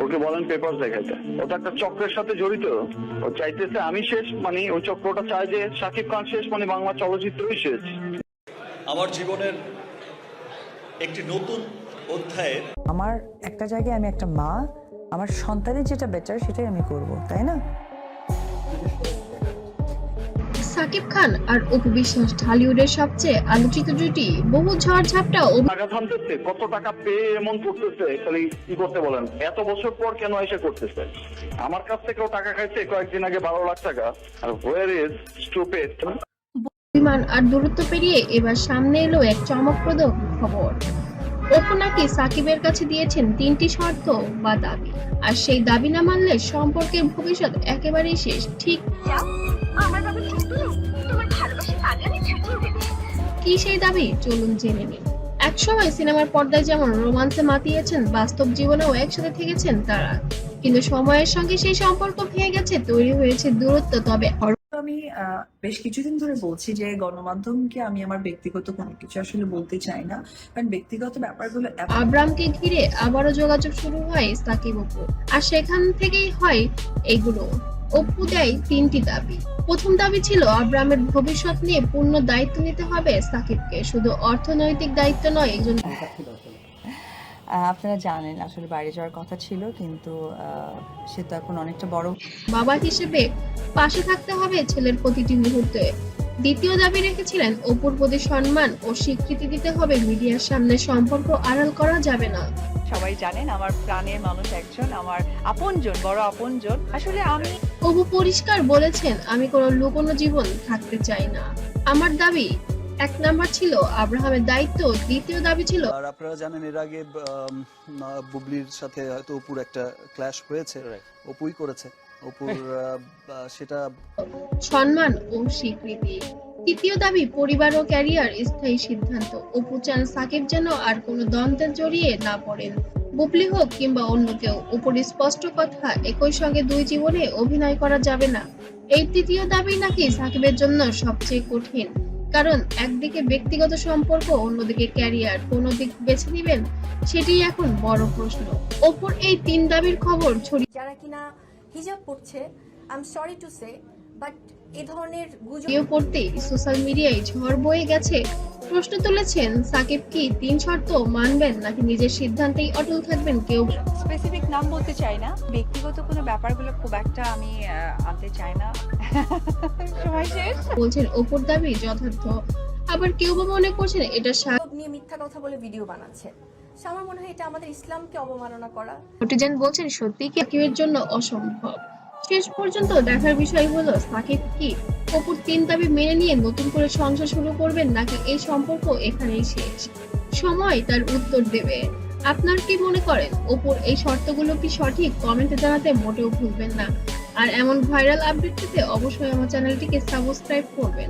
ওকে বলেন পেপার দেখাইতে। ওটা একটা চক্রের সাথে জড়িত। ও চাইতেছে আমি শেষ, মানে ওই চক্রটা চায় যে শাকিব খান শেষ, মানে বাংলা চলচ্চিত্রই শেষ। আমার জীবনের একটি নতুন অধ্যায়ে আমার একটা জায়গায় আমি একটা মা, আমার সন্তানের যেটা বেটার সেটাই আমি করব, তাই না? সাকিব খান আর অপু বিশ্বাস ঢালিউডের সবচেয়ে আলোচিত জুটি। বহু ঝড়-ঝাপটা টাকা থামতেছে, কত টাকা পেয়ে এমন করতেছে, খালি কি করতে বলেন? এত বছর পর কেন এসে করতেছে? আমার কাছ থেকেও টাকা খাইছে কয়েকদিন আগে 12 লাখ টাকা। আর হোয়ার ইজ স্টুপিড? বিমান আর দূরত্ব পেরিয়ে এবার সামনে এলো এক চমকপ্রদ খবর। অপু নাকি সাকিবের কাছে দিয়েছেন 3টি শর্ত বা দাবি, আর সেই দাবি না মানলে সম্পর্কের ভবিষ্যৎ একেবারেই শেষ। ঠিক কি সেই দাবি, চলুন জেনে নিন। একসময় সিনেমার পর্দায় যেমন রোমান্সে মাতিয়েছেন, বাস্তব জীবনেও একসাথে থেকেছেন তারা, কিন্তু সময়ের সঙ্গে সেই সম্পর্ক ভেঙে গেছে, তৈরি হয়েছে দূরত্ব। তবে আমি বেশ কিছুদিন ধরে বলছি যে গণমাধ্যমকে আমি আমার ব্যক্তিগত কোনো কিছু আসলে বলতে চাই না, কারণ ব্যক্তিগত ব্যাপারগুলো আব্রামকে ঘিরে আবারও যোগাযোগ শুরু হয় সাকিব অপু, আর সেখান থেকেই হয় এগুলো। অপু দেয় 3টি দাবি। প্রথম দাবি ছিল আব্রামের ভবিষ্যৎ নিয়ে পূর্ণ দায়িত্ব নিতে হবে সাকিবকে, শুধু অর্থনৈতিক দায়িত্ব নয়, একজন আপনারা জানেন আসলে বাইরে যাওয়ার কথা ছিল, কিন্তু সে তো এখন অনেকটা বড়। বাবা হিসেবে পাশে থাকতে হবে ছেলের প্রতিটি মুহূর্তে। দ্বিতীয় দাবি রেখেছিলেন অপুর প্রতি সম্মান ও স্বীকৃতি দিতে হবে, মিডিয়ার সামনে সম্পর্ক আড়াল করা যাবে না। সবাই জানেন আমার প্রাণের মানুষ একজন, আমার আপনজন, বড় আপনজন। আসলে আমি অপু পরিষ্কার বলেছেন, আমি কোনো লুকোনো জীবন থাকতে চাই না। আমার দাবি 1 নাম্বার ছিল আব্রাহামের দায়িত্ব, দ্বিতীয় দাবি ছিল আর আপনারা জানেন এর আগে বুবলির সাথে হয়তো অপুর একটা ক্ল্যাশ হয়েছে, অপুই করেছে অপুর সেটা সম্মান ও স্বীকৃতি। তৃতীয় দাবি পরিবার ও ক্যারিয়ার স্থায়ী সিদ্ধান্ত। অপু চান সাকিব যেন আর কোনো দ্বন্দ্বে জড়িয়ে না পড়েন, বুবলি হোক কিংবা অন্য কেউ। অপুর স্পষ্ট কথা, একই সঙ্গে 2 জীবনে অভিনয় করা যাবে না। এই তৃতীয় দাবি নাকি সাকিবের জন্য সবচেয়ে কঠিন, কারণ একদিকে ব্যক্তিগত সম্পর্ক, অন্যদিকে ক্যারিয়ার। কোন দিক বেছে নেবেন সেটি এখন বড় প্রশ্ন। অপুর এই 3 দাবির খবর ছড়িয়ে যারা কিনা হিজাব পড়ছে, I am sorry to say, but এই ধরনের গুজব পড়তে সোশ্যাল মিডিয়ায় ঝড় বয়ে গেছে। প্রশ্ন তুলেছেন, সাকিব কি 3 শর্ত মানবেন নাকি নিজের সিদ্ধান্তেই অটল থাকবেন? কেউ স্পেসিফিক নাম বলতে চাই না, ব্যক্তিগত কোনো ব্যাপারগুলো খুব একটা আমি আনতে চাই না। সময় শেষ। বলছেন অপুর দাবি যথার্থ, আবার কেউ বা মনে করছেন এটা নিয়ে মিথ্যা কথা বলে ভিডিও বানাচ্ছে। So, আমার মনে হয় এটা আমাদের ইসলামকে অবমাননা করা। নেটিজেন বলছেন সত্যি কি সাকিবের জন্য অসম্ভব। শেষ পর্যন্ত দেখার বিষয় হলো সাকিব কি অপুর 3 দাবি মেনে নিয়ে নতুন করে সংসার শুরু করবেন, নাকি এই সম্পর্ক এখানেই শেষ। সময় তার উত্তর দেবে। আপনার কি মনে করেন অপুর এই শর্তগুলো কি সঠিক? কমেন্টে জানাতে মোটেও ভুলবেন না। আর এমন ভাইরাল আপডেট পেতে অবশ্যই আমার চ্যানেলটিকে সাবস্ক্রাইব করবেন।